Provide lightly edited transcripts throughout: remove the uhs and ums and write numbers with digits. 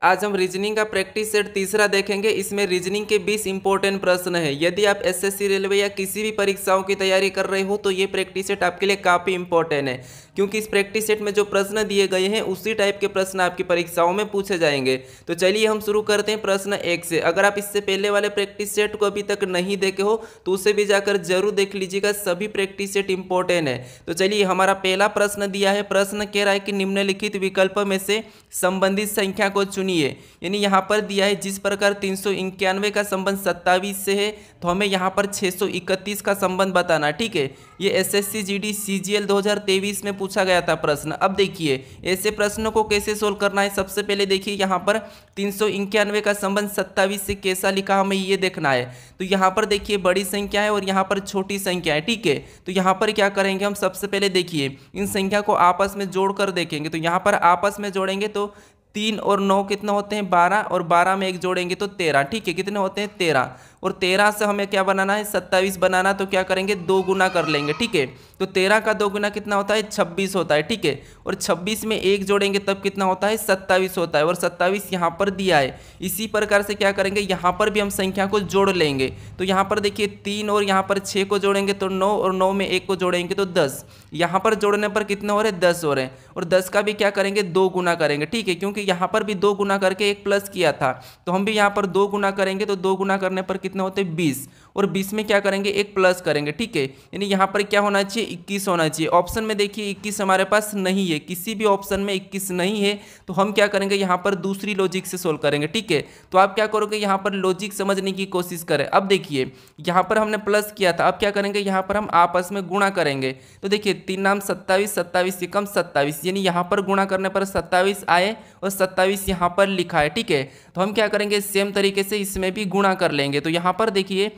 आज हम रीजनिंग का प्रैक्टिस सेट तीसरा देखेंगे। इसमें रीजनिंग के 20 इंपॉर्टेंट प्रश्न है। यदि आप एसएससी रेलवे या किसी भी परीक्षाओं की तैयारी कर रहे हो तो ये प्रैक्टिस सेट आपके लिए काफ़ी इंपॉर्टेंट है, क्योंकि इस प्रैक्टिस सेट में जो प्रश्न दिए गए हैं उसी टाइप के प्रश्न आपकी परीक्षाओं में पूछे जाएंगे। तो चलिए हम शुरू करते हैं प्रश्न 1 से। अगर आप इससे पहले वाले प्रैक्टिस सेट को अभी तक नहीं देखे हो तो उसे भी जाकर जरूर देख लीजिएगा, सभी प्रैक्टिस सेट इंपॉर्टेंट है। तो चलिए हमारा पहला प्रश्न दिया है। प्रश्न कह रहा है कि निम्नलिखित विकल्प में से संबंधित संख्या को चुनिए। यानी यहाँ पर दिया है जिस प्रकार 391 का संबंध 27 से है तो हमें यहाँ पर 631 का संबंध बताना है। ठीक है, ये एसएससी जीडी सीजीएल 2023 में पूछा गया था प्रश्न। अब देखिए ऐसे प्रश्नों को कैसे सोल्व करना है। सबसे पहले देखिए यहाँ पर 391 का संबंध 27 से कैसा लिखा हमें ये देखना है। तो यहाँ पर देखिए बड़ी संख्या है और यहाँ पर छोटी संख्या है। ठीक है, तो यहाँ पर क्या करेंगे हम, सबसे पहले देखिए इन संख्या को आपस में जोड़कर देखेंगे। तो यहाँ पर आपस में जोड़ेंगे तो 3 और 9 कितना होते हैं 12, और 12 में 1 जोड़ेंगे तो 13। ठीक है, कितने होते हैं 13, और 13 से हमें क्या बनाना है 27 बनाना। तो क्या करेंगे 2 गुना कर लेंगे। ठीक है, तो 13 का 2 गुना कितना होता है 26 होता है। ठीक है, और 26 में 1 जोड़ेंगे तब कितना होता है 27 होता है, और 27 यहाँ पर दिया है। इसी प्रकार से क्या करेंगे यहाँ पर भी हम संख्या को जोड़ लेंगे। तो यहाँ पर देखिए 3 और यहाँ पर 6 को जोड़ेंगे तो 9, और 9 में 1 को जोड़ेंगे तो 10। यहाँ पर जोड़ने पर कितने हो रहे 10 हो रहे हैं, और 10 का भी क्या करेंगे 2 गुना करेंगे। ठीक है, क्योंकि यहाँ पर भी 2 गुना करके 1 प्लस किया था तो हम भी यहाँ पर 2 गुना करेंगे। तो 2 गुना करने पर कितने होते 20, और 20 में क्या करेंगे 1 प्लस करेंगे। ठीक है, यानी यहाँ पर क्या होना चाहिए 21 होना चाहिए। ऑप्शन में देखिए 21 हमारे पास नहीं है, किसी भी ऑप्शन में 21 नहीं है। तो हम क्या करेंगे यहाँ पर दूसरी लॉजिक से सोल्व करेंगे। ठीक है, तो आप क्या करोगे यहाँ पर लॉजिक समझने की कोशिश करें। अब देखिए यहाँ पर हमने प्लस किया था, अब क्या करेंगे यहाँ पर हम आपस में गुणा करेंगे। तो देखिए 3 नाम 27, 27 से कम 27, यानी यहाँ पर गुणा करने पर 27 आए और 27 यहाँ पर लिखा है। ठीक है, तो हम क्या करेंगे सेम तरीके से इसमें भी गुणा कर लेंगे। तो यहाँ पर देखिए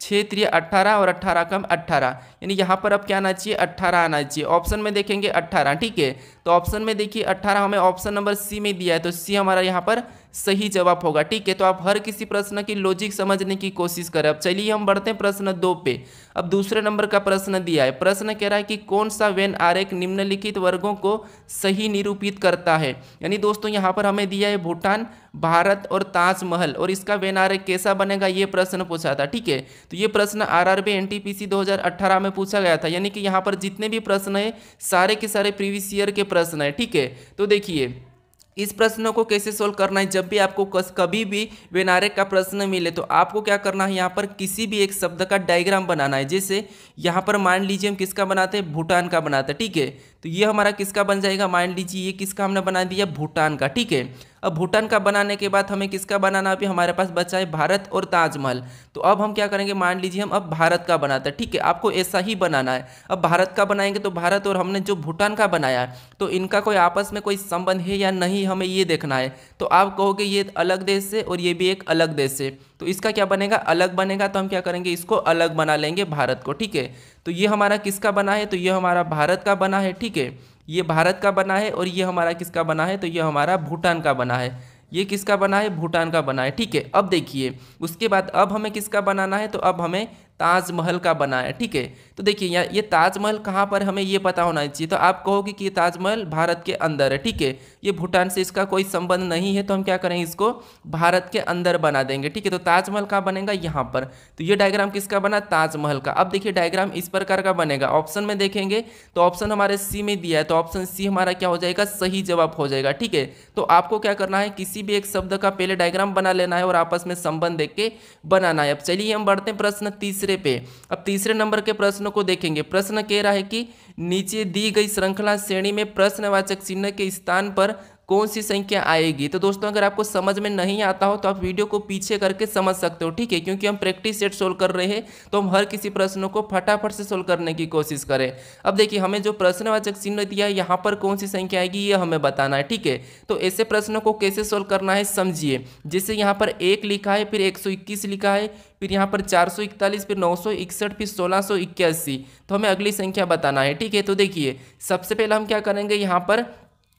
6 3 18 और 18 कम 18, यानी यहाँ पर अब क्या आना चाहिए 18 आना चाहिए। ऑप्शन में देखेंगे 18। ठीक है, तो ऑप्शन में देखिए 18 हमें ऑप्शन नंबर सी में दिया है, तो सी हमारा यहाँ पर सही जवाब होगा। ठीक है, तो आप हर किसी प्रश्न की लॉजिक समझने की कोशिश करें। अब चलिए हम बढ़ते हैं प्रश्न 2 पे। अब दूसरे नंबर का प्रश्न दिया है। प्रश्न कह रहा है कि कौन सा वेन आरेख निम्नलिखित वर्गों को सही निरूपित करता है। यानी दोस्तों यहाँ पर हमें दिया है भूटान, भारत और ताजमहल, और इसका वेन आरेख कैसा बनेगा ये प्रश्न पूछा था। ठीक है, तो ये प्रश्न आरआरबी एनटीपीसी 2018 में पूछा गया था। यानी कि यहाँ पर जितने भी प्रश्न है सारे के सारे प्रीवियस ईयर के प्रश्न है। ठीक है, तो देखिए इस प्रश्न को कैसे सोल्व करना है। जब भी आपको कभी भी वेन आरेख का प्रश्न मिले तो आपको क्या करना है, यहाँ पर किसी भी एक शब्द का डायग्राम बनाना है। जैसे यहाँ पर मान लीजिए हम किसका बनाते हैं भूटान का बनाते हैं। ठीक है, तो ये हमारा किसका बन जाएगा, मान लीजिए ये किसका हमने बना दिया भूटान का। ठीक है, अब भूटान का बनाने के बाद हमें किसका बनाना, अभी हमारे पास बचा है भारत और ताजमहल। तो अब हम क्या करेंगे, मान लीजिए हम अब भारत का बनाते हैं। ठीक है, आपको ऐसा ही बनाना है। अब भारत का बनाएंगे तो भारत और हमने जो भूटान का बनाया है तो इनका कोई आपस में कोई संबंध है या नहीं, हमें ये देखना है। तो आप कहोगे ये अलग देश है और ये भी एक अलग देश है, तो इसका क्या बनेगा अलग बनेगा। तो हम क्या करेंगे इसको अलग बना लेंगे भारत को। ठीक है, तो ये हमारा किसका बना है, तो ये हमारा भारत का बना है। ठीक है, ये भारत का बना है, और ये हमारा किसका बना है, तो ये हमारा भूटान का बना है। ये किसका बना है भूटान का बना है। ठीक है, अब देखिए उसके बाद अब हमें किसका बनाना है, तो अब हमें ताजमहल का बना है। ठीक है, तो देखिए ये ताजमहल कहाँ पर हमें ये पता होना चाहिए। तो आप कहोगे कि ये ताजमहल भारत के अंदर है। ठीक है, ये भूटान से इसका कोई संबंध नहीं है, तो हम क्या करेंगे इसको भारत के अंदर बना देंगे। ठीक है, तो ताजमहल कहाँ बनेगा यहाँ पर। तो ये डायग्राम किसका बना ताजमहल का। अब देखिए डायग्राम इस प्रकार का बनेगा। ऑप्शन में देखेंगे तो ऑप्शन हमारे सी में दिया है, तो ऑप्शन सी हमारा क्या हो जाएगा सही जवाब हो जाएगा। ठीक है, तो आपको क्या करना है किसी भी एक शब्द का पहले डायग्राम बना लेना है और आपस में संबंध देख के बनाना है। अब चलिए हम बढ़ते हैं प्रश्न तीसरे पे। अब तीसरे नंबर के प्रश्न को देखेंगे। प्रश्न कह रहा है कि नीचे दी गई श्रृंखला श्रेणी में प्रश्नवाचक चिन्ह के स्थान पर कौन सी संख्या आएगी। तो दोस्तों अगर आपको समझ में नहीं आता हो तो आप वीडियो को पीछे करके समझ सकते हो। ठीक है, क्योंकि हम प्रैक्टिस सेट सोल्व कर रहे हैं तो हम हर किसी प्रश्न को फटाफट से सोल्व करने की कोशिश करें। अब देखिए हमें जो प्रश्नवाचक चिन्ह दिया है यहाँ पर कौन सी संख्या आएगी ये हमें बताना है। ठीक है, तो ऐसे प्रश्नों को कैसे सोल्व करना है समझिए। जैसे यहाँ पर 1 लिखा है, फिर 121 लिखा है, फिर यहाँ पर 441, फिर 961, फिर 1681, तो हमें अगली संख्या बताना है। ठीक है, तो देखिए सबसे पहले हम क्या करेंगे यहाँ पर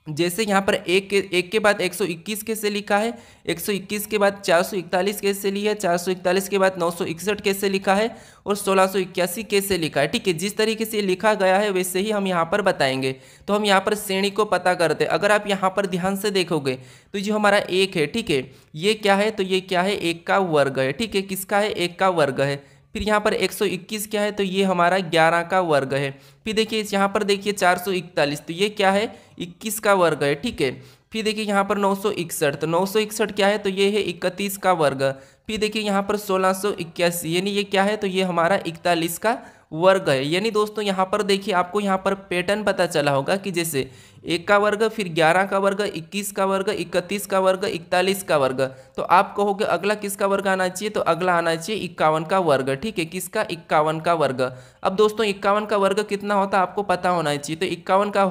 जैसे यहाँ पर एक के बाद 121 कैसे लिखा है, 121 के बाद 441 कैसे लिया है, 441 के बाद 961 कैसे लिखा है और 1681 कैसे लिखा है। ठीक है, जिस तरीके से लिखा गया है वैसे ही हम यहाँ पर बताएंगे। तो हम यहाँ पर श्रेणी को पता करते हैं। अगर आप यहाँ पर ध्यान से देखोगे तो जो हमारा एक है, ठीक है, ये क्या है, तो ये क्या है, एक का वर्ग है। ठीक है, किसका है, एक का वर्ग है। फिर यहाँ पर 121 क्या है, तो ये हमारा 11 का वर्ग है। फिर देखिए यहाँ पर देखिए 441, तो ये क्या है, 21 का वर्ग है। ठीक है, फिर देखिए यहाँ पर 961, तो 961 क्या है, तो ये है 31 का वर्ग। फिर देखिए यहाँ पर 1681, यानी ये क्या है, तो ये हमारा 41 का वर्ग है। यानी दोस्तों यहाँ पर देखिए आपको यहाँ पर पैटर्न पता चला होगा कि जैसे एक का वर्ग, फिर 11 का वर्ग, 21 का वर्ग, 31 का वर्ग, 41 का वर्ग। तो आप कहोगे अगला किसका वर्ग आना चाहिए, तो अगला आना चाहिए 51 का वर्ग। ठीक है, किसका, 51 का वर्ग। अब दोस्तों 51 का वर्ग कितना होता है आपको पता होना चाहिए। तो 51 का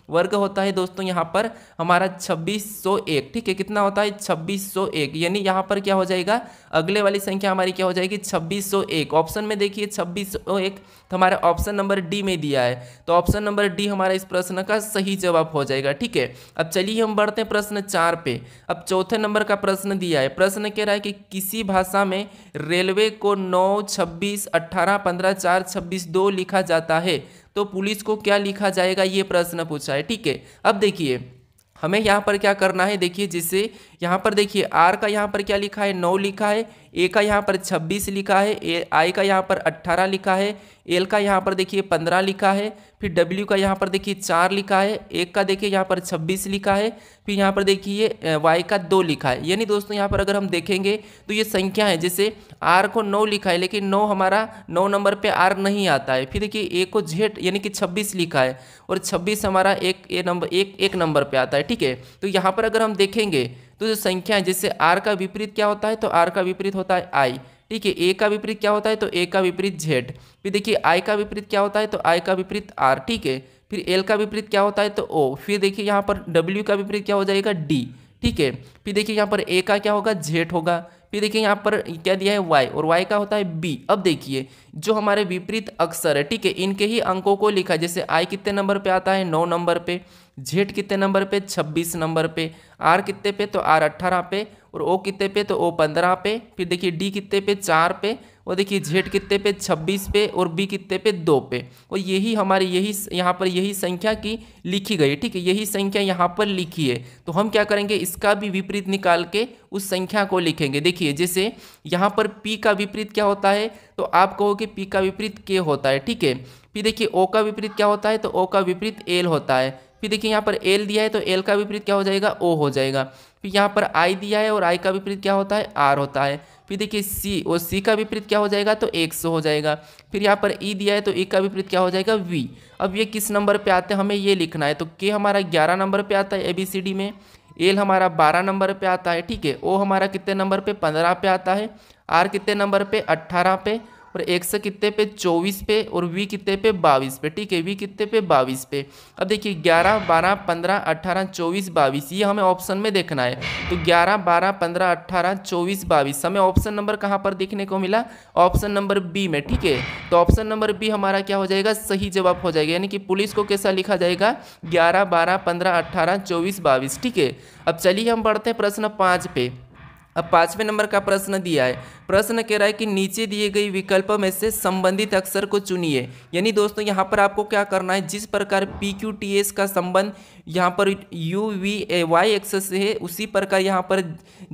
वर्ग होता है दोस्तों यहाँ पर हमारा 2601। ठीक है, कितना होता है, 2601। यानी यहाँ पर क्या हो जाएगा, अगले वाली संख्या हमारी क्या हो जाएगी, 2601। ऑप्शन में देखिए 2601, तो हमारा ऑप्शन नंबर डी में दिया है। तो ऑप्शन नंबर डी हमारा इस प्रश्न का सही जवाब हो जाएगा। ठीक है, अब चलिए हम बढ़ते हैं प्रश्न 4 पे। अब चौथे नंबर का प्रश्न दिया है। प्रश्न कह रहा है कि किसी भाषा में रेलवे को 9, 26, 18, 15, 4, 26, 2 लिखा जाता है, तो पुलिस को क्या लिखा जाएगा, ये प्रश्न पूछा है। ठीक है, अब देखिए हमें यहाँ पर क्या करना है, देखिए जिससे यहाँ पर देखिए आर का यहाँ पर क्या लिखा है, 9 लिखा है, ए का यहाँ पर 26 लिखा है, आई का यहाँ पर 18 लिखा है, एल का यहाँ पर देखिए 15 लिखा है, फिर डब्ल्यू का यहाँ पर देखिए 4 लिखा है, एक का देखिए यहाँ पर 26 लिखा है, फिर यहाँ पर देखिए वाई का 2 लिखा है। यानी दोस्तों यहाँ पर अगर हम देखेंगे तो ये संख्या है, जैसे आर को 9 लिखा है लेकिन 9 हमारा 9 नंबर पे आर नहीं आता है। फिर देखिए ए को जेड यानी कि 26 लिखा है और 26 हमारा एक नंबर पे आता है। ठीक है, तो यहाँ पर अगर हम देखेंगे तो जो संख्या है, जैसे आर का विपरीत क्या होता है, तो आर का विपरीत होता है आई। ठीक है, ए का विपरीत क्या होता है, तो ए का विपरीत जेड। फिर देखिए आई का विपरीत क्या होता है, तो आई का विपरीत आर। ठीक है, फिर एल का विपरीत क्या होता है, तो ओ। फिर देखिए यहाँ पर डब्ल्यू का विपरीत क्या हो जाएगा, डी। ठीक है, फिर देखिए यहाँ पर ए का क्या होगा, जेड होगा। फिर देखिए यहाँ पर क्या दिया है, वाई, और वाई का होता है बी। अब देखिए जो हमारे विपरीत अक्षर है, ठीक है, इनके ही अंकों को लिखा। जैसे आई कितने नंबर पे आता है, 9 नंबर पे, जेड कितने नंबर पे, 26 नंबर पे, आर कितने पे, तो आर 18 पे, और ओ कितने पे, तो ओ 15 पे। फिर देखिए डी कितने पे, 4 पे, और देखिए जेड कितने पे, 26 पे, और बी कितने पे, 2 पे। और यही हमारी यहाँ पर यही संख्या की लिखी गई। ठीक है, यही संख्या यहाँ पर लिखी है। तो हम क्या करेंगे, इसका भी विपरीत निकाल के उस संख्या को लिखेंगे। देखिए जैसे यहाँ पर पी का विपरीत क्या होता है, तो आप कहोगे पी का विपरीत के होता है। ठीक है, फिर देखिए ओ का विपरीत क्या होता है, तो ओ का विपरीत एल होता है। फिर देखिए यहाँ पर एल दिया है तो एल का विपरीत क्या हो जाएगा, ओ हो जाएगा। फिर यहाँ पर आई दिया है और आई का विपरीत क्या होता है, आर होता है। फिर देखिए सी, और सी का विपरीत क्या हो जाएगा, तो एक्स हो जाएगा। फिर यहाँ पर ई दिया है तो ई का विपरीत क्या हो जाएगा, वी। अब ये किस नंबर पे आते हैं, हमें ये लिखना है। तो के हमारा 11 नंबर पे आता है ABCD में, एल हमारा 12 नंबर पे आता है। ठीक है, ओ हमारा कितने नंबर पे, 15 पे आता है, आर कितने नंबर पे, 18 पे, और एक्स कितने पे, 24 पे, और वी कितने पे, 22 पे। ठीक है, वी कितने पे, 22 पे। अब देखिए 11, 12, 15, 18, 24, 22, ये हमें ऑप्शन में देखना है। तो 11, 12, 15, 18, 24, 22 हमें ऑप्शन नंबर कहाँ पर देखने को मिला, ऑप्शन नंबर बी में। ठीक है, तो ऑप्शन नंबर बी हमारा क्या हो जाएगा, सही जवाब हो जाएगा। यानी कि पुलिस को कैसा लिखा जाएगा, 11, 12, 15, 18, 24, 22। ठीक है, अब चलिए हम बढ़ते हैं प्रश्न 5 पे। अब 5वें नंबर का प्रश्न दिया है। प्रश्न कह रहा है कि नीचे दिए गई विकल्पों में से संबंधित अक्षर को चुनिए। यानी दोस्तों यहाँ पर आपको क्या करना है, जिस प्रकार PQTS का संबंध यहाँ पर UVY एक्सेस से है, उसी प्रकार यहाँ पर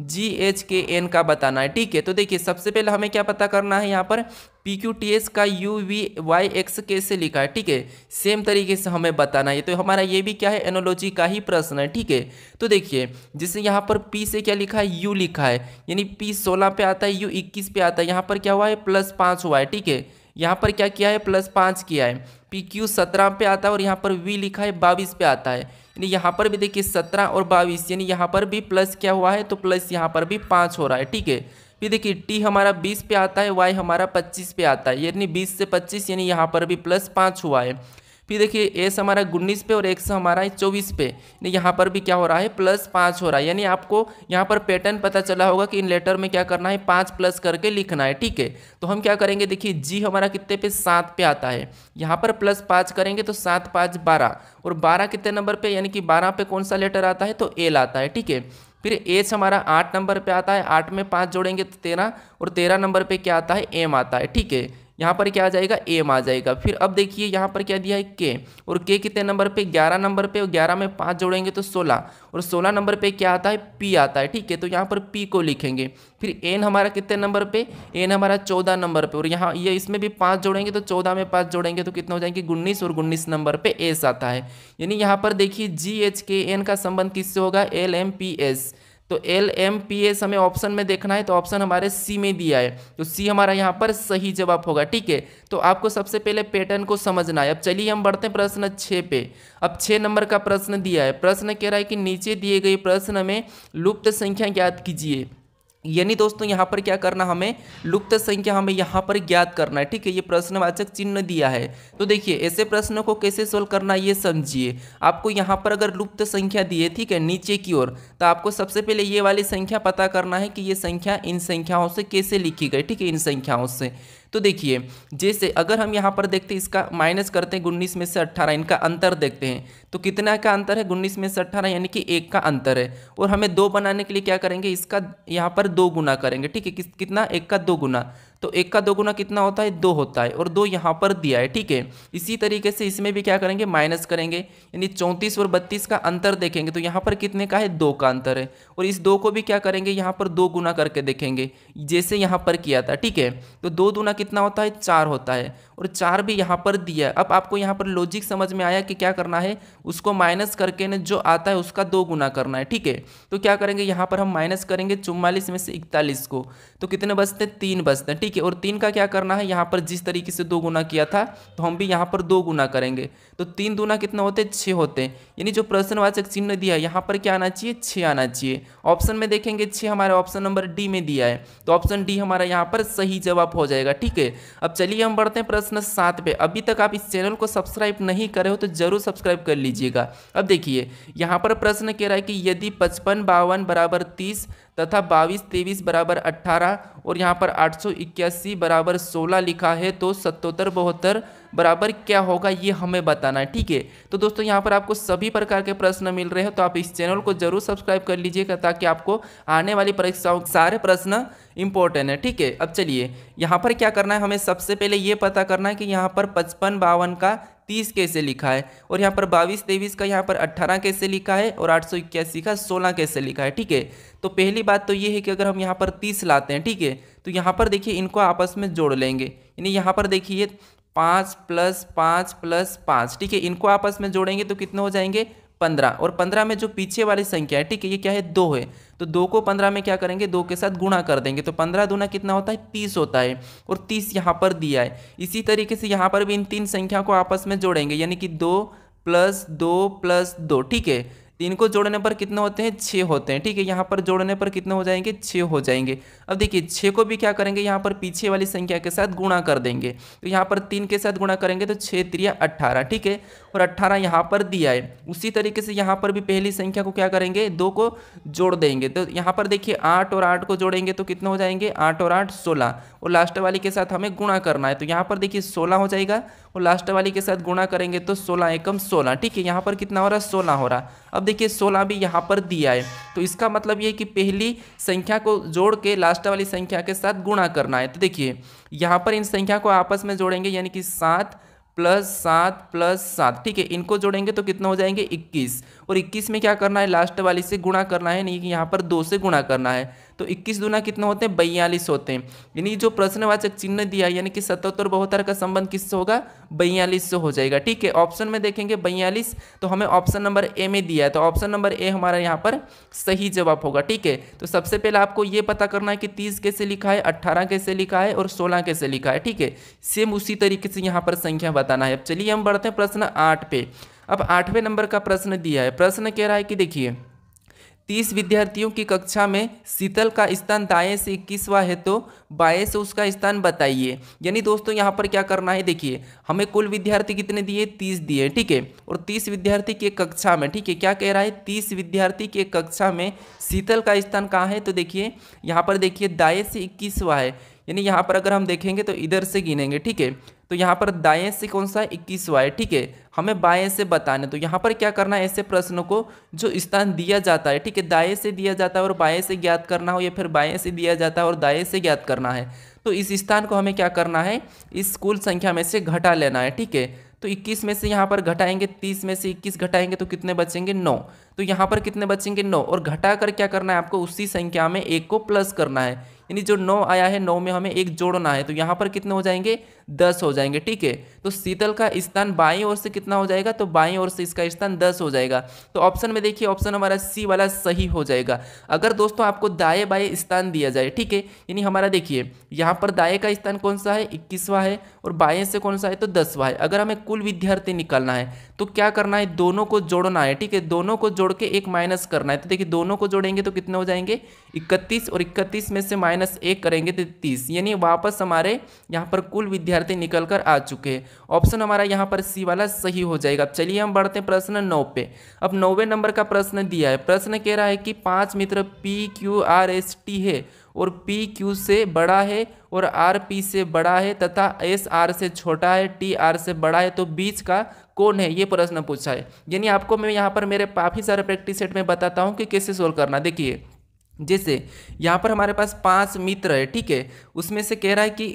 GHKN का बताना है। ठीक है, तो देखिए सबसे पहले हमें क्या पता करना है, यहाँ पर PQTS का UVYX कैसे लिखा है। ठीक है, सेम तरीके से हमें बताना है। तो हमारा ये भी क्या है, एनोलॉजी का ही प्रश्न है। ठीक है, तो देखिए जैसे यहाँ पर P से क्या लिखा है, U लिखा है, यानी P 16 पे आता है, U 21 पे आता है। यहाँ पर क्या हुआ है, +5 हुआ है। ठीक है, यहाँ पर क्या किया है, +5 किया है। PQ 17 पे आता है और यहाँ पर V लिखा है 22 पे आता है। यानी यहाँ पर भी देखिए 17 और 22, यानी यहाँ पर भी प्लस क्या हुआ है, तो प्लस यहाँ पर भी 5 हो रहा है। ठीक है, फिर देखिए T हमारा 20 पे आता है, Y हमारा 25 पे आता है, यानी 20 से 25, यानी यहाँ पर भी +5 हुआ है। फिर देखिए एस हमारा 19 पे और एक्स हमारा है 24 पे, यानी यहाँ पर भी क्या हो रहा है +5 हो रहा है। यानी आपको यहाँ पर पैटर्न पता चला होगा कि इन लेटर में क्या करना है 5 प्लस करके लिखना है, ठीक है। तो हम क्या करेंगे, देखिए जी हमारा कितने पे 7 पे आता है, यहाँ पर +5 करेंगे तो 7 5 12, और 12 कितने नंबर पे, यानी कि 12 पे कौन सा लेटर आता है तो एल आता है, ठीक है। फिर एच हमारा 8 नंबर पे आता है, 8 में 5 जोड़ेंगे तो 13, और 13 नंबर पे क्या आता है एम आता है, ठीक है। यहाँ पर क्या आ जाएगा एम आ जाएगा। फिर अब देखिए यहाँ पर क्या दिया है के, और के कितने नंबर पे 11 नंबर पे, और 11 में 5 जोड़ेंगे तो 16, और 16 नंबर पे क्या आता है पी आता है, ठीक है। तो यहाँ पर पी को लिखेंगे। फिर एन हमारा कितने नंबर पे, एन हमारा 14 नंबर पे, और यहाँ ये इसमें भी 5 जोड़ेंगे तो 14 में 5 जोड़ेंगे तो कितना हो जाएंगे 19, और 19 नंबर पे एस आता है। यानी यहाँ पर देखिए जी एच के एन का संबंध किससे होगा, एल एम पी एस। तो एल एम पी एस हमें ऑप्शन में देखना है, तो ऑप्शन हमारे सी में दिया है, तो सी हमारा यहाँ पर सही जवाब होगा, ठीक है। तो आपको सबसे पहले पैटर्न को समझना है। अब चलिए हम बढ़ते हैं प्रश्न 6 पे। अब 6 नंबर का प्रश्न दिया है, प्रश्न कह रहा है कि नीचे दिए गए प्रश्न में लुप्त संख्या ज्ञात कीजिए। यानी दोस्तों यहाँ पर क्या करना, हमें लुप्त संख्या हमें यहाँ पर ज्ञात करना है, ठीक है। ये प्रश्नवाचक चिन्ह दिया है, तो देखिए ऐसे प्रश्नों को कैसे सोल्व करना ये समझिए। आपको यहाँ पर अगर लुप्त संख्या दी है, ठीक है, नीचे की ओर, तो आपको सबसे पहले ये वाली संख्या पता करना है कि ये संख्या इन संख्याओं से कैसे लिखी गई, ठीक है, इन संख्याओं से। तो देखिए जैसे अगर हम यहाँ पर देखते हैं, इसका माइनस करते हैं 19 में से 18, इनका अंतर देखते हैं तो कितना का अंतर है 19 में से 18, यानी कि 1 का अंतर है। और हमें 2 बनाने के लिए क्या करेंगे, इसका यहाँ पर 2 गुना करेंगे, ठीक है। कितना 1 का 2 गुना, तो 1 का 2 गुना कितना होता है 2 होता है, और 2 यहाँ पर दिया है, ठीक है। इसी तरीके से इसमें भी क्या करेंगे माइनस करेंगे, यानी 34 और 32 का अंतर देखेंगे तो यहाँ पर कितने का है 2 का अंतर है, और इस 2 को भी क्या करेंगे यहाँ पर 2 गुना करके देखेंगे जैसे यहाँ पर किया था, ठीक है। तो 2 दूना कितना होता है 4 होता है, और 4 भी यहाँ पर दिया है। अब आपको यहाँ पर लॉजिक समझ में आया कि क्या करना है, उसको माइनस करके न जो आता है उसका 2 गुना करना है, ठीक है। तो क्या करेंगे यहाँ पर हम माइनस करेंगे 44 में से 41 को, तो कितने बचते 3 बचते हैं, ठीक है। और 3 का क्या करना है, यहाँ पर जिस तरीके से 2 गुना किया था तो हम भी यहाँ पर 2 गुना करेंगे, तो 3 दूना कितना होते हैं 6 होते हैं। यानी जो प्रश्नवाचक चिन्ह दिया है यहाँ पर क्या आना चाहिए 6 आना चाहिए। ऑप्शन में देखेंगे 6 हमारा ऑप्शन नंबर डी में दिया है, तो ऑप्शन डी हमारा यहाँ पर सही जवाब हो जाएगा, ठीक है। अब चलिए हम बढ़ते हैं प्रश्न 7 पे। अभी तक आप इस चैनल को सब्सक्राइब नहीं करे हो तो जरूर सब्सक्राइब कर लीजिएगा। अब देखिए यहाँ पर प्रश्न कह रहा है कि यदि 55 52 बराबर 30 तथा 22 23 बराबर 18 और यहाँ पर 881 बराबर 16 लिखा है तो 77 72 बराबर क्या होगा ये हमें बताना है, ठीक है। तो दोस्तों यहाँ पर आपको सभी प्रकार के प्रश्न मिल रहे हैं, तो आप इस चैनल को जरूर सब्सक्राइब कर लीजिएगा ताकि आपको आने वाली परीक्षाओं सारे प्रश्न इंपॉर्टेंट है, ठीक है। अब चलिए यहाँ पर क्या करना है, हमें सबसे पहले ये पता करना है कि यहाँ पर 55 52 का 30 कैसे लिखा है, और यहाँ पर 22 23 का यहाँ पर 18 कैसे लिखा है, और 881 का 16 कैसे लिखा है, ठीक है। तो पहली बात तो ये है कि अगर हम यहाँ पर 30 लाते हैं, ठीक है, तो यहाँ पर देखिए इनको आपस में जोड़ लेंगे, यानी यहाँ पर देखिए 5 + 5 + 5, ठीक है, इनको आपस में जोड़ेंगे तो कितने हो जाएंगे 15, और 15 में जो पीछे वाली संख्या है, ठीक है, ये क्या है 2 है, तो 2 को 15 में क्या करेंगे 2 के साथ गुणा कर देंगे, तो 15 दूना कितना होता है 30 होता है, और 30 यहाँ पर दिया है। इसी तरीके से यहाँ पर भी इन 3 संख्या को आपस में जोड़ेंगे, यानी कि 2 + 2 + 2, ठीक है। 3 को जोड़ने पर कितने होते हैं 6 होते हैं, ठीक है। यहाँ पर जोड़ने पर कितने हो जाएंगे 6 हो जाएंगे। अब देखिए 6 को भी क्या करेंगे यहाँ पर पीछे वाली संख्या के साथ गुणा कर देंगे, तो यहाँ पर 3 के साथ गुणा करेंगे तो 6 3 18, ठीक है, और 18 यहाँ पर दिया है। उसी तरीके से यहाँ पर भी पहली संख्या को क्या करेंगे 2 को जोड़ देंगे, तो यहाँ पर देखिए 8 और 8 को जोड़ेंगे तो कितने हो जाएंगे 8 और 8 16, और लास्ट वाली के साथ हमें गुणा करना है, तो यहाँ पर देखिए 16 हो जाएगा, और लास्ट वाली के साथ गुणा करेंगे तो 16 एकम 16, ठीक है। यहाँ पर कितना हो रहा है 16 हो रहा। अब देखिए 16 भी यहाँ पर दिया है, तो इसका मतलब ये कि पहली संख्या को जोड़ के लास्ट वाली संख्या के साथ गुणा करना है। तो देखिए यहाँ पर इन संख्या को आपस में जोड़ेंगे, यानी कि 7 + 7 + 7, ठीक है, इनको जोड़ेंगे तो कितना हो जाएंगे 21, और 21 में क्या करना है लास्ट वाली से गुणा करना है, नहीं कि यहाँ पर 2 से गुणा करना है, तो 21 दूना कितना होते हैं 42 होते हैं। यानी जो प्रश्नवाचक चिन्ह दिया यानी कि 77 72 का संबंध किससे होगा 42 से हो जाएगा, ठीक है। ऑप्शन में देखेंगे 42, तो हमें ऑप्शन नंबर ए में दिया है, तो ऑप्शन नंबर ए हमारा यहाँ पर सही जवाब होगा, ठीक है। तो सबसे पहले आपको ये पता करना है कि 30 कैसे लिखा है, 18 कैसे लिखा है, और 16 कैसे लिखा है, ठीक है। सेम उसी तरीके से यहाँ पर संख्या बताना है। अब चलिए हम बढ़ते हैं प्रश्न 8 पे। अब 8वें नंबर का प्रश्न दिया है, प्रश्न कह रहा है कि देखिए 30 विद्यार्थियों की कक्षा में शीतल का स्थान दाएं से 21वां है तो बाएं से उसका स्थान बताइए। यानी दोस्तों यहाँ पर क्या करना है, देखिए हमें कुल विद्यार्थी कितने दिए, 30 दिए, ठीक है। और 30 विद्यार्थी की एक कक्षा में, ठीक है, क्या कह रहा है, 30 विद्यार्थी की एक कक्षा में शीतल का स्थान कहाँ है, तो देखिए यहाँ पर देखिए दाएं से 21वां है, यानी यहाँ पर अगर हम देखेंगे तो इधर से गिनेंगे, ठीक है। तो यहाँ पर दाएं से कौन सा है, 21वां है, ठीक है। हमें बाएं से बताना, तो यहाँ पर क्या करना है, ऐसे प्रश्नों को जो स्थान दिया जाता है, ठीक है, दाएं से दिया जाता है और बाएं से ज्ञात करना हो, या फिर बाएं से दिया जाता है और दाएं से ज्ञात करना है, तो इस स्थान को हमें क्या करना है, इस कुल संख्या में से घटा लेना है, ठीक है। तो 21 में से यहाँ पर घटाएंगे, 30 में से 21 घटाएंगे तो कितने बचेंगे, 9। तो यहाँ पर कितने बचेंगे, 9, और घटा कर क्या करना है आपको, उसी संख्या में एक को प्लस करना है, यानी जो 9 आया है 9 में हमें एक जोड़ना है, तो यहाँ पर कितने हो जाएंगे, 10 हो जाएंगे, ठीक है। तो शीतल का स्थान बाईं ओर से कितना हो जाएगा, तो बाईं ओर से इसका स्थान 10 हो जाएगा। तो ऑप्शन में देखिए ऑप्शन हमारा सी वाला सही हो जाएगा। अगर दोस्तों आपको दाएं बाएं स्थान दिया जाए, ठीक है, यानी हमारा देखिए यहाँ पर दाएं का स्थान कौन सा है, 21वां है, और बाएं से कौन सा है, तो 10वां है। अगर हमें कुल विद्यार्थी निकालना है तो क्या करना है, दोनों को जोड़ना है, ठीक है, दोनों को जोड़ के एक माइनस करना है। तो देखिए दोनों को जोड़ेंगे तो कितने हो जाएंगे, 31, और 31 में से -1 करेंगे तो 30, यानी वापस हमारे यहाँ पर कुल विद्यार्थी निकल कर आ चुके हैं। ऑप्शन हमारा यहाँ पर सी वाला सही हो जाएगा। चलिए हम बढ़ते हैं प्रश्न 9 पे। अब 9वें नंबर का प्रश्न दिया है। प्रश्न कह रहा है कि 5 मित्र PQRST है और P Q से बड़ा है और R P से बड़ा है तथा S R से छोटा है, T R से बड़ा है, तो बीच का कौन है, ये प्रश्न पूछा है। यानी आपको मैं यहाँ पर मेरे काफ़ी सारे प्रैक्टिस सेट में बताता हूँ कि कैसे सोल्व करना। देखिए जैसे यहाँ पर हमारे पास 5 मित्र है, ठीक है, उसमें से कह रहा है कि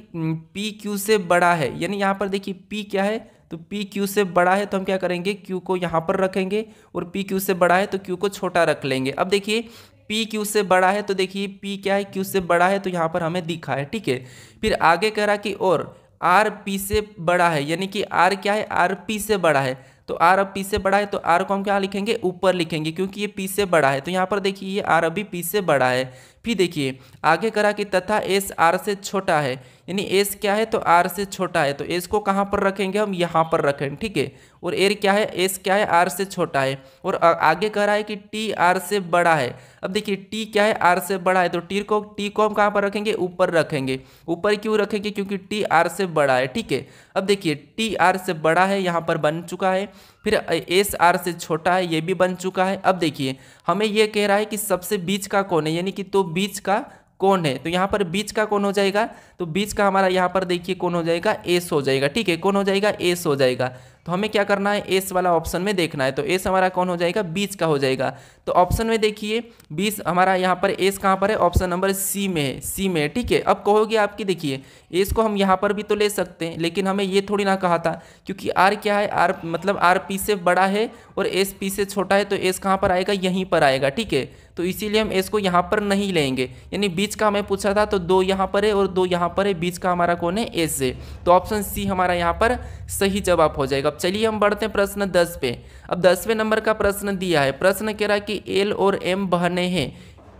P Q से बड़ा है, यानी यहाँ पर देखिए P क्या है, तो P Q से बड़ा है, तो हम क्या करेंगे, Q को यहाँ पर रखेंगे, और P Q से बड़ा है तो Q को छोटा रख लेंगे। अब देखिए P Q से बड़ा है, तो देखिए P क्या है, Q से बड़ा है, तो यहाँ पर हमें दिखा है, ठीक है। फिर आगे कह रहा कि और R P से बड़ा है, यानी कि R क्या है, R P से बड़ा है, तो R अब P से बड़ा है, तो R को हम क्या लिखेंगे, ऊपर लिखेंगे, क्योंकि ये P से बड़ा है। तो यहाँ पर देखिए ये R अभी P से बड़ा है। फिर देखिए आगे करा कि तथा S R से छोटा है, यानी S क्या है, तो R से छोटा है, तो S को कहाँ पर रखेंगे, हम यहाँ पर रखेंगे, ठीक है। और R क्या है, S क्या है, R से छोटा है। और आगे कह रहा है कि T R से बड़ा है। अब देखिए T क्या है, R से बड़ा है, तो T को हम कहाँ पर रखेंगे, ऊपर रखेंगे। ऊपर क्यों रखेंगे, क्योंकि T R से बड़ा है, ठीक है। अब देखिए T R से बड़ा है, यहाँ पर बन चुका है। फिर S R से छोटा है, ये भी बन चुका है। अब देखिए हमें ये कह रहा है कि सबसे बीच का कौन है, यानी कि तो बीच का कौन है, तो यहाँ पर बीच का कौन हो जाएगा, तो बीच का हमारा यहाँ पर देखिए कौन हो जाएगा, एस हो जाएगा, ठीक है। कौन हो जाएगा, एस हो जाएगा। तो हमें क्या करना है, एस वाला ऑप्शन में देखना है, तो एस हमारा कौन हो जाएगा, बीच का हो जाएगा। तो ऑप्शन में देखिए बीच हमारा यहाँ पर एस कहाँ पर है, ऑप्शन नंबर सी में है, सी में है, ठीक है। अब कहोगे आपकी देखिए एस को हम यहाँ पर भी तो ले सकते हैं, लेकिन हमें ये थोड़ी ना कहा था, क्योंकि आर क्या है, आर मतलब आर पी से बड़ा है और एस पी से छोटा है, तो एस कहाँ पर आएगा, यहीं पर आएगा, ठीक है। तो इसीलिए हम एस को यहाँ पर नहीं लेंगे, यानी बीच का हमें पूछा था, तो 2 यहाँ पर है और 2 यहाँ पर है, बीच का हमारा कौन है, एस है। तो ऑप्शन सी हमारा यहाँ पर सही जवाब हो जाएगा। अब चलिए हम बढ़ते हैं प्रश्न 10 पे। अब 10वें नंबर का प्रश्न दिया है। प्रश्न कह रहा है कि एल और एम बहनें हैं,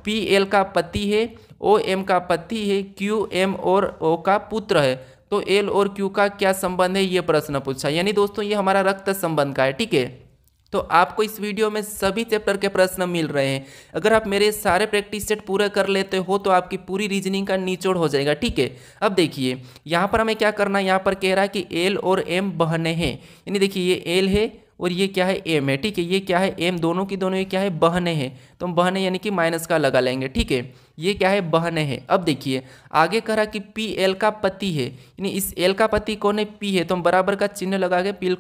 पी एल का पति है, ओ एम का पति है, क्यू एम और ओ का पुत्र है, तो एल और क्यू का क्या संबंध है, ये प्रश्न पूछा। यानी दोस्तों ये हमारा रक्त संबंध का है, ठीक है। तो आपको इस वीडियो में सभी चैप्टर के प्रश्न मिल रहे हैं। अगर आप मेरे सारे प्रैक्टिस सेट पूरे कर लेते हो तो आपकी पूरी रीजनिंग का निचोड़ हो जाएगा, ठीक है। अब देखिए यहाँ पर हमें क्या करना है, यहाँ पर कह रहा है कि एल और एम बहनें हैं, यानी देखिए ये एल है और ये क्या है, एम है, ठीक है। ये क्या है, एम, दोनों की दोनों ये क्या है, बहनें हैं, तो हम बहनें यानी कि माइनस का लगा लेंगे, ठीक है। ये क्या है, बहनें हैं। अब देखिए आगे कह रहा कि पी एल का पति है, यानी इस एल का पति कौन है, पी है, तो हम बराबर का चिन्ह लगा के पी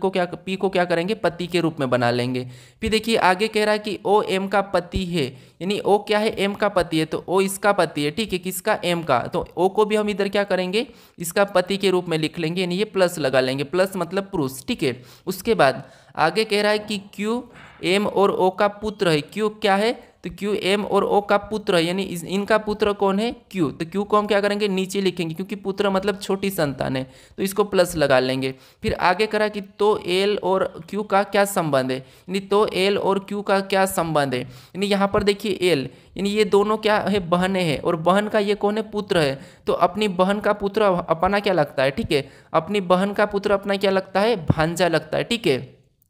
को क्या करेंगे, पति के रूप में बना लेंगे। फिर देखिए आगे कह रहा है कि ओ एम का पति है, यानी ओ क्या है, एम का पति है, तो ओ इसका पति है, ठीक है, किसका, एम का। तो ओ को भी हम इधर क्या करेंगे, इसका पति के रूप में लिख लेंगे, यानी ये प्लस लगा लेंगे, प्लस मतलब पुरुष, ठीक है। उसके बाद आगे कह रहा है कि क्यू एम और ओ का पुत्र है। क्यू क्या है, तो क्यू एम और ओ का पुत्र है, यानी इनका पुत्र कौन है, क्यू। तो क्यू को हम क्या करेंगे, नीचे लिखेंगे, क्योंकि पुत्र मतलब छोटी संतान है, तो इसको प्लस लगा लेंगे। फिर आगे करा कि तो एल और क्यू का क्या संबंध है, यानी तो एल और क्यू का क्या संबंध है, यानी यहाँ पर देखिए एल, यानी ये दोनों क्या है, बहनें हैं, और बहन का ये कौन है, पुत्र है, तो अपनी बहन का पुत्र अपना क्या लगता है, ठीक है, अपनी बहन का पुत्र अपना क्या लगता है, भांजा लगता है, ठीक है।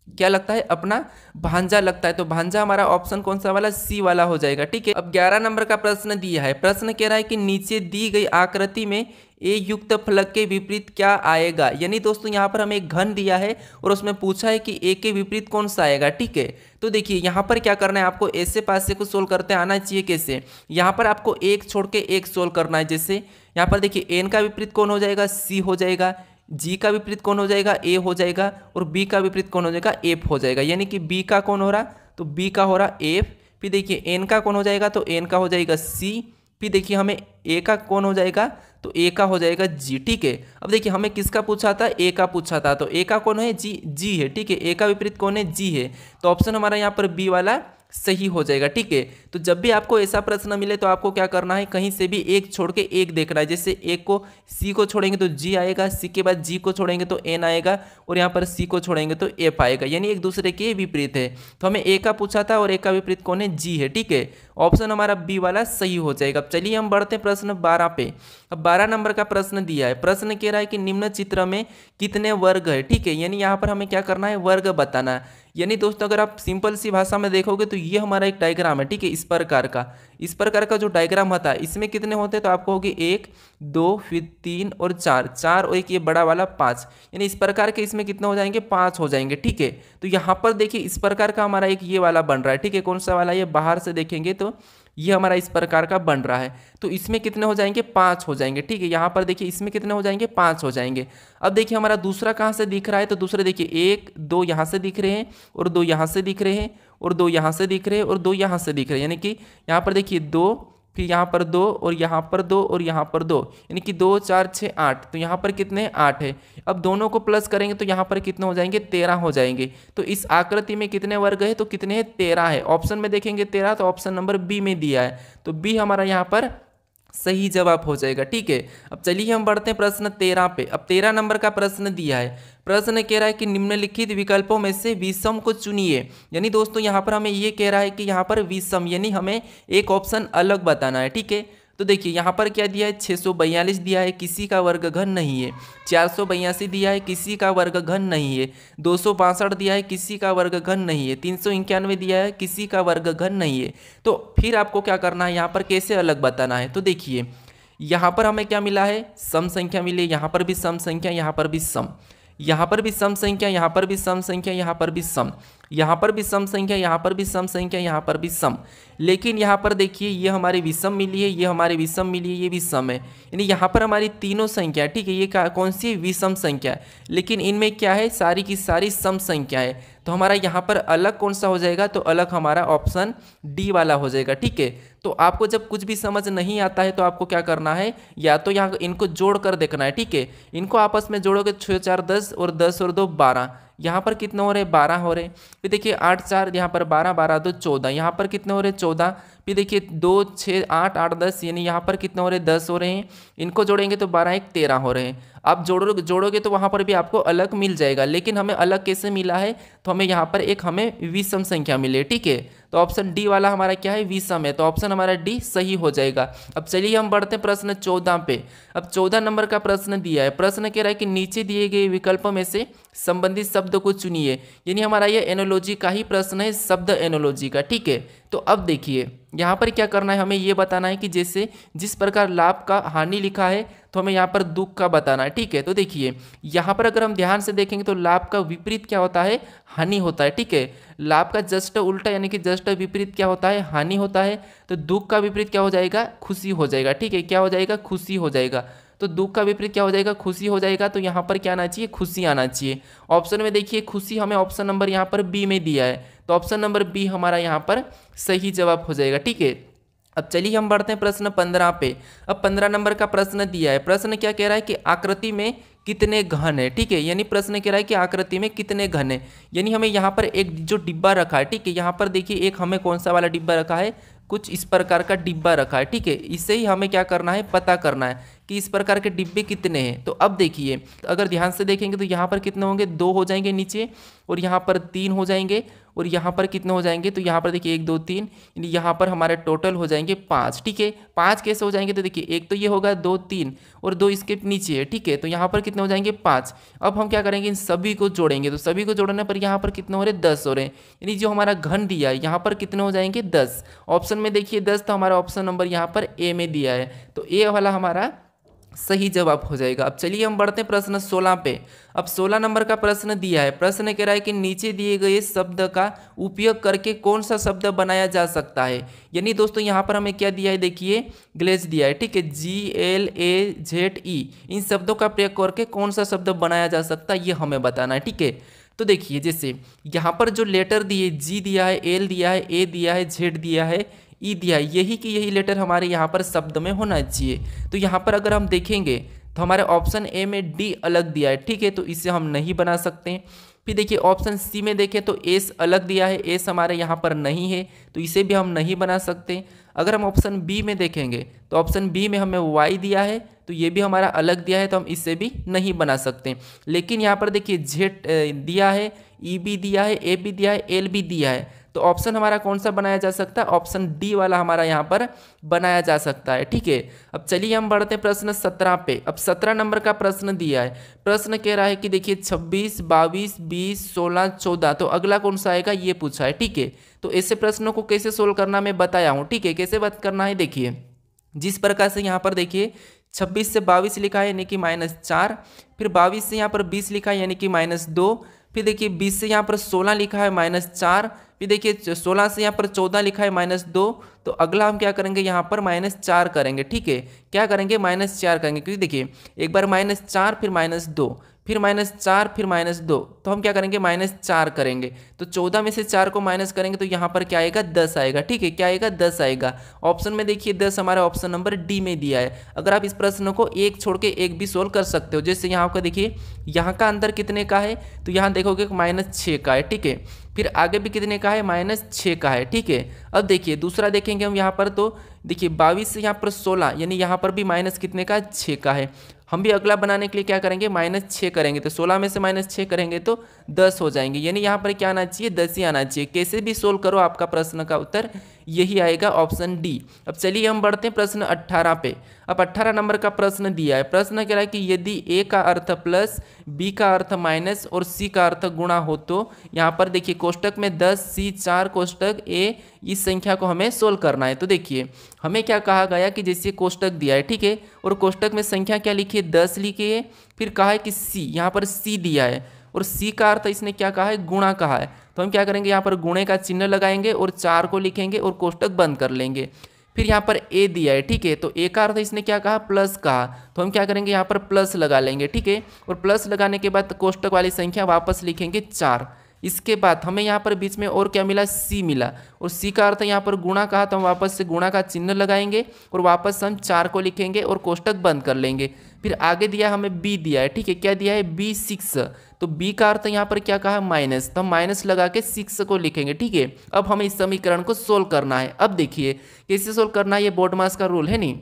क्या लगता है, अपना भांजा लगता है। तो भांजा हमारा ऑप्शन कौन सा वाला, सी वाला हो जाएगा। ठीक है, अब 11 नंबर का प्रश्न दिया है। प्रश्न कह रहा है कि नीचे दी गई आकृति में ए युक्त फलक के विपरीत क्या आएगा। यानी दोस्तों यहाँ पर हमें एक घन दिया है और उसमें पूछा है कि ए के विपरीत कौन सा आएगा। ठीक है, तो देखिए यहाँ पर क्या करना है आपको, ऐसे पासे को सोल्व करते आना चाहिए। कैसे, यहाँ पर आपको एक छोड़ के एक सोल्व करना है। जैसे यहाँ पर देखिए एन का विपरीत कौन हो जाएगा, सी हो जाएगा। जी का विपरीत कौन हो जाएगा, ए हो जाएगा। और बी का विपरीत कौन हो जाएगा, एफ हो जाएगा। यानी कि बी का कौन हो रहा, तो बी का हो रहा एफ। फिर देखिए एन का कौन हो जाएगा, तो एन का हो जाएगा सी। फिर देखिए हमें ए का कौन हो जाएगा, तो ए का हो जाएगा जी। ठीक है, अब देखिए हमें किसका पूछा था, ए का पूछा था। तो ए का कौन है, जी, जी है। ठीक है, ए का विपरीत कौन है, जी है। तो ऑप्शन हमारा यहाँ पर बी वाला सही हो जाएगा। ठीक है, तो जब भी आपको ऐसा प्रश्न मिले तो आपको क्या करना है, कहीं से भी एक छोड़ के एक देखना है। जैसे एक को सी को छोड़ेंगे तो जी आएगा, सी के बाद जी को छोड़ेंगे तो एन आएगा, और यहाँ पर सी को छोड़ेंगे तो एफ आएगा। यानी एक दूसरे के विपरीत है। तो हमें ए का पूछा था और ए का विपरीत कौन है, जी है। ठीक है, ऑप्शन हमारा बी वाला सही हो जाएगा। अब चलिए हम बढ़ते हैं प्रश्न 12 पे। अब 12 नंबर का प्रश्न दिया है। प्रश्न कह रहा है कि निम्न चित्र में कितने वर्ग है। ठीक है, यानी यहाँ पर हमें क्या करना है, वर्ग बताना है। यानी दोस्तों अगर आप सिंपल सी भाषा में देखोगे तो ये हमारा एक डायग्राम है। ठीक है, इस प्रकार का जो डायग्राम होता है इसमें कितने होते हैं, तो आपको होगी 1 2 फिर 3 और 4, 4 और एक ये बड़ा वाला 5। यानी इस प्रकार के इसमें कितने हो जाएंगे, 5 हो जाएंगे। ठीक है, तो यहाँ पर देखिए इस प्रकार का हमारा एक ये वाला बन रहा है। ठीक है, कौन सा वाला, ये बाहर से देखेंगे तो ये हमारा इस प्रकार का बन रहा है। तो इसमें कितने हो जाएंगे, 5 हो जाएंगे। ठीक है, यहाँ पर देखिए इसमें कितने हो जाएंगे, 5 हो जाएंगे। अब देखिए हमारा दूसरा कहाँ से दिख रहा है, तो दूसरे देखिए 1 2 यहाँ से दिख रहे हैं, और 2 यहाँ से दिख रहे हैं, और 2 यहाँ से दिख रहे हैं, और 2 यहाँ से दिख रहे हैं। यानी कि यहाँ पर देखिए 2, फिर यहाँ पर 2, और यहाँ पर 2, और यहाँ पर 2, यानी कि 2 4 6 8। तो यहाँ पर कितने, 8 है। अब दोनों को प्लस करेंगे तो यहाँ पर कितने हो जाएंगे, 13 हो जाएंगे। तो इस आकृति में कितने वर्ग है, तो कितने हैं, 13 है। ऑप्शन में देखेंगे 13, तो ऑप्शन नंबर बी में दिया है। तो बी हमारा यहाँ पर सही जवाब हो जाएगा। ठीक है, अब चलिए हम बढ़ते हैं प्रश्न 13 पे। अब 13 नंबर का प्रश्न दिया है। प्रश्न कह रहा है कि निम्नलिखित विकल्पों में से विषम को चुनिए। यानी दोस्तों यहाँ पर हमें ये कह रहा है कि यहाँ पर विषम, यानी हमें एक ऑप्शन अलग बताना है। ठीक है, तो देखिए यहाँ पर क्या दिया है, 642 दिया है, किसी का वर्ग घन नहीं है। 482 दिया है, किसी का वर्ग घन नहीं है। 262 दिया है, किसी का वर्ग घन नहीं है। 391 दिया है, किसी का वर्ग घन नहीं है। तो फिर आपको क्या करना है, यहाँ पर कैसे अलग बताना है। तो देखिए यहाँ पर हमें क्या मिला है, सम संख्या मिली। यहाँ पर भी सम संख्या, यहाँ पर भी सम, यहाँ पर भी सम संख्या, यहाँ पर भी सम संख्या, यहाँ पर भी सम, यहाँ पर भी सम संख्या, यहाँ पर भी सम संख्या, यहाँ पर भी सम। लेकिन यहाँ पर देखिए ये हमारी विषम मिली है, ये हमारी विषम मिली है, ये भी सम है। यानी यहाँ पर हमारी तीनों संख्या, ठीक है, ये कौन सी विषम संख्या है, लेकिन इनमें क्या है, सारी की सारी सम संख्या है। तो हमारा यहाँ पर अलग कौन सा हो जाएगा, तो अलग हमारा ऑप्शन डी वाला हो जाएगा। ठीक है, तो आपको जब कुछ भी समझ नहीं आता है तो आपको क्या करना है, या तो यहाँ इनको जोड़ कर देखना है। ठीक है, इनको आपस में जोड़ोगे 6 4 10 और 10 और 2 12, यहाँ पर कितने हो रहे, 12 हो रहे। फिर देखिए 8 4 यहाँ पर 12, 12 2 14, यहाँ पर कितने हो रहे, 14। फिर देखिए 2 6 8 8 10, यानी यहाँ पर कितने हो रहे, 10 हो रहे हैं। इनको जोड़ेंगे तो 12 1 13 हो रहे हैं। आप जोड़ोगे तो वहाँ पर भी आपको अलग मिल जाएगा, लेकिन हमें अलग कैसे मिला है, तो हमें यहाँ पर एक हमें विषम संख्या मिली है। ठीक है, तो ऑप्शन डी वाला हमारा क्या है, विषम है। तो ऑप्शन हमारा डी सही हो जाएगा। अब चलिए हम बढ़ते हैं प्रश्न 14 पे। अब 14 नंबर का प्रश्न दिया है। प्रश्न कह रहा है कि नीचे दिए गए विकल्पों में से संबंधित शब्द को चुनिए। यानी हमारा ये एनोलॉजी का ही प्रश्न है, शब्द एनोलॉजी का। ठीक है, तो अब देखिए यहाँ पर क्या करना है, हमें ये बताना है कि जैसे जिस प्रकार लाभ का हानि लिखा है तो हमें यहाँ पर दुख का बताना है। ठीक है, तो देखिए यहाँ पर अगर हम ध्यान से देखेंगे तो लाभ का विपरीत क्या होता है, हानि होता है। ठीक है, लाभ का जस्ट उल्टा यानी कि जस्ट विपरीत क्या होता है, हानि होता है। तो दुख का विपरीत क्या हो जाएगा, खुशी हो जाएगा। ठीक है, क्या हो जाएगा, खुशी हो जाएगा। तो दुख का विपरीत क्या हो जाएगा, खुशी हो जाएगा। तो यहाँ पर क्या आना चाहिए, खुशी आना चाहिए। ऑप्शन में देखिए खुशी हमें ऑप्शन नंबर यहाँ पर बी में दिया है, तो ऑप्शन नंबर बी हमारा यहाँ पर सही जवाब हो जाएगा। ठीक है, अब चलिए हम बढ़ते हैं प्रश्न 15 पे। अब 15 नंबर का प्रश्न दिया है। प्रश्न क्या कह रहा है कि आकृति में कितने घन है। ठीक है, यानी प्रश्न कह रहा है कि आकृति में कितने घन है। यानी हमें यहाँ पर एक जो डिब्बा रखा है, ठीक है, यहाँ पर देखिए एक हमें कौन सा वाला डिब्बा रखा है, कुछ इस प्रकार का डिब्बा रखा है। ठीक है, इससे ही हमें क्या करना है, पता करना है कि इस प्रकार के डिब्बे कितने हैं। तो अब देखिए अगर ध्यान से देखेंगे तो यहाँ पर कितने होंगे, 2 हो जाएंगे नीचे, और यहाँ पर 3 हो जाएंगे, और यहाँ पर कितने हो जाएंगे, तो यहाँ पर देखिए 1 2 3, यानी यहाँ पर हमारे टोटल हो जाएंगे 5। ठीक है, 5 कैसे हो जाएंगे, तो देखिए एक तो ये होगा 2 3 और 2 इसके नीचे है। ठीक है, तो यहाँ पर कितने हो जाएंगे 5। अब हम क्या करेंगे, इन सभी को जोड़ेंगे, तो सभी को जोड़ने पर यहाँ पर कितने हो रहे 10 हो रहे हैं, यानी जो हमारा घन दिया है यहाँ पर कितने हो जाएंगे 10। ऑप्शन में देखिए 10, तो हमारा ऑप्शन नंबर यहाँ पर ए में दिया है, तो ए वाला हमारा सही जवाब हो जाएगा। अब चलिए हम बढ़ते हैं प्रश्न 16 पे। अब 16 नंबर का प्रश्न दिया है, प्रश्न कह रहा है कि नीचे दिए गए शब्द का उपयोग करके कौन सा शब्द बनाया जा सकता है। यानी दोस्तों यहाँ पर हमें क्या दिया है, देखिए ग्लेज दिया है। ठीक है, GLAZE, इन शब्दों का प्रयोग करके कौन सा शब्द बनाया जा सकता है ये हमें बताना है। ठीक है, तो देखिए जैसे यहाँ पर जो लेटर दिए, जी दिया है, एल दिया है, ए दिया है, जेड दिया है, ई दिया है, यही कि यही लेटर हमारे यहाँ पर शब्द में होना चाहिए। तो यहाँ पर अगर हम देखेंगे तो हमारे ऑप्शन ए में डी अलग दिया है। ठीक है, तो इसे हम नहीं बना सकते। फिर देखिए ऑप्शन सी में देखें तो एस अलग दिया है, एस हमारे यहाँ पर नहीं है, तो इसे भी हम नहीं बना सकते। अगर हम ऑप्शन बी में देखेंगे तो ऑप्शन बी में हमें वाई दिया है, तो ये भी हमारा अलग दिया है, तो हम इसे भी नहीं बना सकते। लेकिन यहाँ पर देखिए जेड दिया है, ई भी दिया है, ए भी दिया है, एल भी दिया है, तो ऑप्शन हमारा कौन सा बनाया जा सकता है, ऑप्शन डी वाला हमारा यहाँ पर बनाया जा सकता है। ठीक है, अब चलिए हम बढ़ते हैं प्रश्न 17 पे। अब 17 नंबर का प्रश्न दिया है, प्रश्न कह रहा है कि देखिए 26 22 20 16 14, तो अगला कौन सा आएगा ये पूछा है। ठीक है, तो ऐसे प्रश्नों को कैसे सोल्व करना मैं बताया हूँ। ठीक है, कैसे बात करना है, देखिए जिस प्रकार से यहाँ पर देखिए 26 से 22 लिखा है यानी कि -4, फिर 22 से यहाँ पर 20 लिखा है यानी कि -2, फिर देखिए 20 से यहाँ पर 16 लिखा है -4, फिर देखिए 16 से यहाँ पर 14 लिखा है -2, तो अगला हम क्या करेंगे यहाँ पर -4 करेंगे। ठीक है, क्या करेंगे -4 करेंगे, क्योंकि देखिए एक बार -4 फिर -2 फिर -4 फिर -2, तो हम क्या करेंगे -4 करेंगे, तो 14 में से 4 को माइनस करेंगे तो यहाँ पर क्या आएगा 10 आएगा। ठीक है, क्या आएगा 10 आएगा। ऑप्शन में देखिए 10 हमारा ऑप्शन नंबर डी में दिया है। अगर आप इस प्रश्न को एक छोड़ के एक भी सोल्व कर सकते हो, जैसे यहाँ का देखिए यहाँ का अंतर कितने का है, तो यहाँ देखोगे -6 का है। ठीक है, फिर आगे भी कितने का है -6 का है। ठीक है, अब देखिए दूसरा देखेंगे हम यहाँ पर, तो देखिए 22 से यहाँ पर 16 यानी यहाँ पर भी माइनस कितने का 6 का है। हम भी अगला बनाने के लिए क्या करेंगे -6 करेंगे, तो 16 में से -6 करेंगे तो 10 हो जाएंगे, यानी यहाँ पर क्या आना चाहिए 10 ही आना चाहिए। कैसे भी सोल्व करो आपका प्रश्न का उत्तर यही आएगा, ऑप्शन डी। अब चलिए हम बढ़ते हैं प्रश्न 18 पे। अब 18 नंबर का प्रश्न दिया है, प्रश्न कह रहा है कि यदि ए का अर्थ प्लस, बी का अर्थ माइनस और सी का अर्थ गुणा हो, तो यहाँ पर देखिए कोष्टक में 10 सी 4 कोष्टक ए, इस संख्या को हमें सोल्व करना है। तो देखिए हमें क्या कहा गया कि जैसे कोष्टक दिया है, ठीक है, और कोष्टक में संख्या क्या लिखी है 10 लिखी है, फिर कहा है कि सी, यहाँ पर सी दिया है और सी का अर्थ इसने क्या कहा है गुणा कहा है, तो हम क्या करेंगे यहाँ पर गुणे का चिन्ह लगाएंगे और 4 को लिखेंगे और कोष्टक बंद कर लेंगे। फिर यहाँ पर ए दिया है, ठीक है, तो ए का अर्थ इसने क्या कहा प्लस कहा, तो हम क्या करेंगे यहाँ पर प्लस लगा लेंगे। ठीक है, और प्लस लगाने के बाद कोष्टक वाली संख्या वापस लिखेंगे 4। इसके बाद हमें यहाँ पर बीच में और क्या मिला सी मिला, और सी का अर्थ यहाँ पर गुणा कहा, तो हम वापस से गुणा का चिन्ह लगाएंगे और वापस हम 4 को लिखेंगे और कोष्टक बंद कर लेंगे। फिर आगे दिया हमें बी दिया है, ठीक है, क्या दिया है बी 6, तो बी का अर्थ यहाँ पर क्या कहा माइनस, तो हम माइनस लगा के 6 को लिखेंगे। ठीक है, अब हमें इस समीकरण को सोल्व करना है। अब देखिए कैसे सोल्व करना है, ये बोर्ड मास का रूल है नहीं,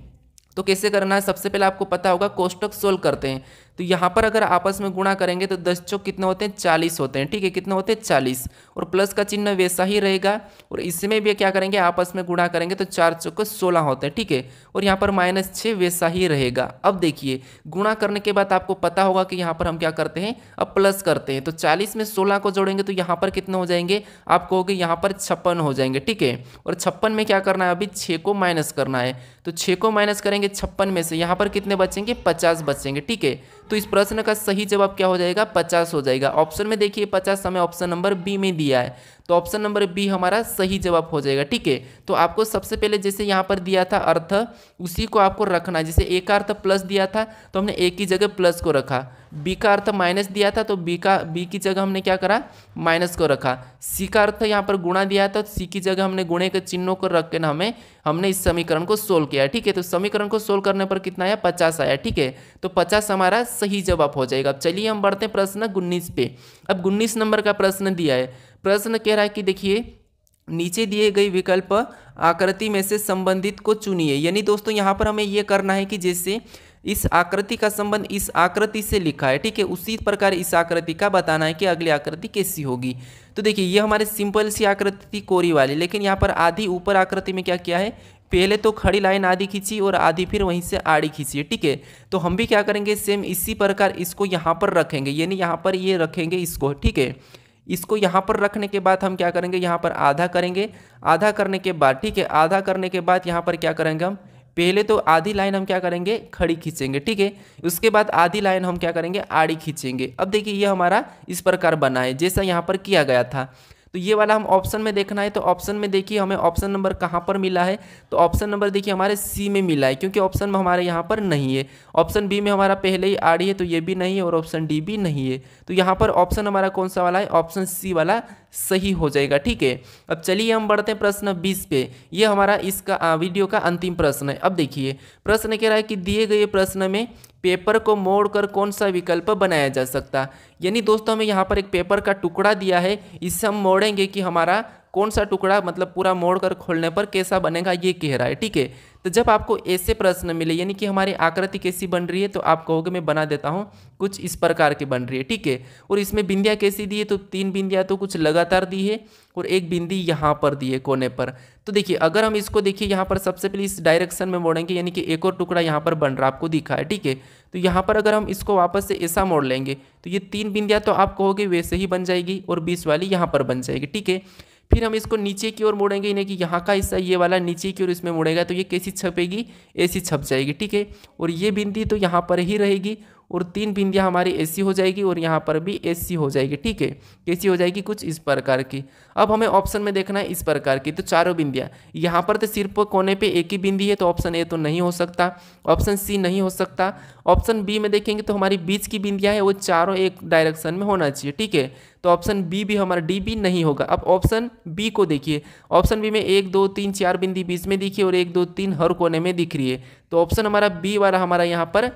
तो कैसे करना है, सबसे पहले आपको पता होगा कोष्टक सोल्व करते हैं, तो यहाँ पर अगर आपस में गुणा करेंगे तो 10 चौक कितने होते हैं 40 होते हैं। ठीक है, कितने होते हैं 40, और प्लस का चिन्ह वैसा ही रहेगा, और इसमें भी क्या करेंगे आपस में गुणा करेंगे तो 4 चौक 16 होते हैं। ठीक है, और यहाँ पर -6 वैसा ही रहेगा। अब देखिए गुणा करने के बाद आपको पता होगा कि यहाँ पर हम क्या करते हैं अब प्लस करते हैं, तो 40 में 16 को जोड़ेंगे तो यहाँ पर कितने हो जाएंगे, आप कहोगे यहाँ पर 56 हो जाएंगे। ठीक है, और 56 में क्या करना है अभी 6 को माइनस करना है, तो 6 को माइनस करेंगे 56 में से, यहाँ पर कितने बचेंगे 50 बचेंगे। ठीक है, तो इस प्रश्न का सही जवाब क्या हो जाएगा 50 हो जाएगा। ऑप्शन में देखिए 50 हमें ऑप्शन नंबर बी में दिया है, तो ऑप्शन नंबर बी हमारा सही जवाब हो जाएगा। ठीक है, तो आपको सबसे पहले जैसे यहाँ पर दिया था अर्थ उसी को आपको रखना है, जैसे ए का अर्थ प्लस दिया था तो हमने ए की जगह प्लस को रखा, बी का अर्थ माइनस दिया था तो बी की जगह हमने क्या करा माइनस को रखा, सी का अर्थ यहाँ पर गुणा दिया था तो सी की जगह हमने गुणे के चिन्हों को रख के ना हमने इस समीकरण को सोल्व किया। ठीक है, तो समीकरण को सोल्व करने पर कितना आया 50 आया। ठीक है, तो 50 हमारा सही जवाब हो जाएगा। अब चलिए हम बढ़ते हैं प्रश्न 19 पे। अब 19 नंबर का प्रश्न दिया है, प्रश्न कह रहा है कि देखिए नीचे दिए गई विकल्प आकृति में से संबंधित को चुनिए। यानी दोस्तों यहाँ पर हमें ये करना है कि जैसे इस आकृति का संबंध इस आकृति से लिखा है, ठीक है। उसी प्रकार इस आकृति का बताना है कि अगली आकृति कैसी होगी। तो देखिए ये हमारे सिंपल सी आकृति थी कोरी वाली, लेकिन यहाँ पर आधी ऊपर आकृति में क्या किया है, पहले तो खड़ी लाइन आधी खींची और आधी फिर वहीं से आड़ी खींची है, ठीक है। तो हम भी क्या करेंगे, सेम इसी प्रकार इसको यहाँ पर रखेंगे, यानी यहाँ पर ये रखेंगे इसको, ठीक है। इसको यहाँ पर रखने के बाद हम क्या करेंगे, यहाँ पर आधा करेंगे, आधा करने के बाद, ठीक है, आधा करने के बाद यहाँ पर क्या करेंगे हम, पहले तो आधी लाइन हम क्या करेंगे, खड़ी खींचेंगे, ठीक है। उसके बाद आधी लाइन हम क्या करेंगे, आड़ी खींचेंगे। अब देखिए ये हमारा इस प्रकार बना है जैसा यहाँ पर किया गया था। तो ये वाला हम ऑप्शन में देखना है, तो ऑप्शन में देखिए हमें ऑप्शन नंबर कहाँ पर मिला है, तो ऑप्शन नंबर देखिए हमारे सी में मिला है, क्योंकि ऑप्शन में हमारे यहाँ पर नहीं है। ऑप्शन बी में हमारा पहले ही आड़ी है, तो ये भी नहीं है, और ऑप्शन डी भी नहीं है। तो यहाँ पर ऑप्शन हमारा कौन सा वाला है, ऑप्शन सी वाला सही हो जाएगा, ठीक है। अब चलिए हम बढ़ते हैं प्रश्न 20 पे। ये हमारा इसका वीडियो का अंतिम प्रश्न है। अब देखिए प्रश्न कह रहा है कि दिए गए प्रश्न में पेपर को मोड़कर कौन सा विकल्प बनाया जा सकता। यानी दोस्तों हमें यहाँ पर एक पेपर का टुकड़ा दिया है, इससे हम मोड़ेंगे कि हमारा कौन सा टुकड़ा मतलब पूरा मोड़ कर खोलने पर कैसा बनेगा, ये कह रहा है, ठीक है। तो जब आपको ऐसे प्रश्न मिले यानी कि हमारी आकृति कैसी बन रही है, तो आप कहोगे मैं बना देता हूँ, कुछ इस प्रकार की बन रही है, ठीक है। और इसमें बिंदियाँ कैसी दी है, तो 3 बिंदियाँ तो कुछ लगातार दी है और एक बिंदी यहाँ पर दी है कोने पर। तो देखिए अगर हम इसको देखिए यहाँ पर सबसे पहले इस डायरेक्शन में मोड़ेंगे, यानी कि एक और टुकड़ा यहाँ पर बन रहा आपको दिखा है, ठीक है। तो यहाँ पर अगर हम इसको वापस से ऐसा मोड़ लेंगे तो ये 3 बिंदियाँ तो आप कहोगे वैसे ही बन जाएगी और 20 वाली यहाँ पर बन जाएगी, ठीक है। फिर हम इसको नीचे की ओर मोड़ेंगे, यानी कि यहाँ का हिस्सा ये वाला नीचे की ओर इसमें मुड़ेगा, तो ये कैसी छपेगी, ऐसी छप जाएगी, ठीक है। और ये बिंदी तो यहाँ पर ही रहेगी और 3 बिंदियाँ हमारी ऐसी हो जाएगी और यहाँ पर भी ऐसी हो जाएगी, ठीक है। कैसी हो जाएगी, कुछ इस प्रकार की। अब हमें ऑप्शन में देखना है इस प्रकार की, तो चारों बिंदियाँ यहाँ पर तो सिर्फ कोने पे एक ही बिंदी है, तो ऑप्शन ए तो नहीं हो सकता, ऑप्शन सी नहीं हो सकता। ऑप्शन बी में देखेंगे तो हमारी बीच की बिंदियाँ है वो चारों एक डायरेक्शन में होना चाहिए, ठीक है। तो ऑप्शन बी भी हमारा डी भी नहीं होगा। अब ऑप्शन बी को देखिए, ऑप्शन बी में 1 2 3 4 बिंदी बीच में दिखी और 1 2 3 हर कोने में दिख रही है, तो ऑप्शन हमारा बी वाला हमारा यहाँ पर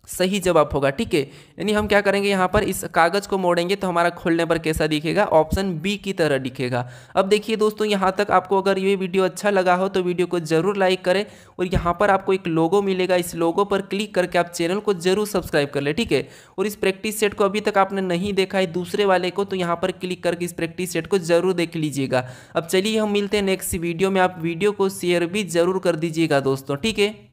सही जवाब होगा, ठीक है। यानी हम क्या करेंगे, यहाँ पर इस कागज को मोड़ेंगे तो हमारा खोलने पर कैसा दिखेगा, ऑप्शन बी की तरह दिखेगा। अब देखिए दोस्तों यहाँ तक आपको अगर ये वीडियो अच्छा लगा हो तो वीडियो को जरूर लाइक करें, और यहाँ पर आपको एक लोगो मिलेगा, इस लोगो पर क्लिक करके आप चैनल को जरूर सब्सक्राइब कर ले, ठीक है। और इस प्रैक्टिस सेट को अभी तक आपने नहीं देखा है दूसरे वाले को, तो यहाँ पर क्लिक करके इस प्रैक्टिस सेट को जरूर देख लीजिएगा। अब चलिए हम मिलते हैं नेक्स्ट वीडियो में, आप वीडियो को शेयर भी जरूर कर दीजिएगा दोस्तों, ठीक है।